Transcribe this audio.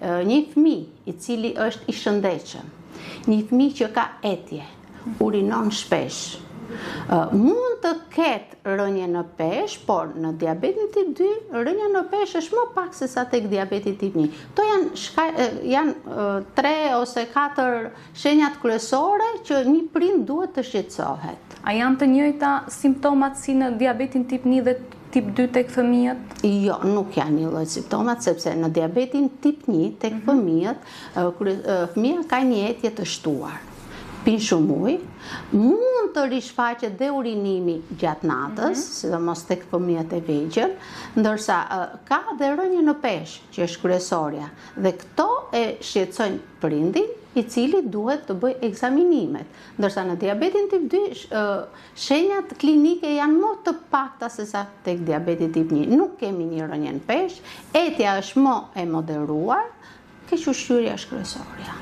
një fëmijë i cili është i shëndetshëm, një fëmijë që ka etje, urinon shpesh, mund të ketë rënje në peshë, por në diabetin tip 2, rënja në peshë është më pak se sa tek diabeti tip 1. To janë 3 ose 4 shenjat kryesore që një prind duhet të shqetësohet. A janë të njëjta simptomat si në diabetin tip 1 dhe tip 2 tek fëmijët? Jo, nuk janë një lloj simptomat, sepse në diabetin tip 1 tek fëmijët, fëmija ka një etje të shtuar, pin shumë ujë, mund të rishfaqet dhe urinimi gjatë natës, sidomos tek fëmijët e vegjël, ndërsa ka dhe rënje në peshë, që është kryesorja, dhe këto e shqetësojnë prindin, i cili duhet të bëj ekzaminimet. Ndërsa në diabetin tip 2, shenjat klinike janë më të pakta se sa tek diabeti tip 1. Nuk kemi një rënje në peshë, etja është më e moderuar, keq ushqyerja është kryesorja.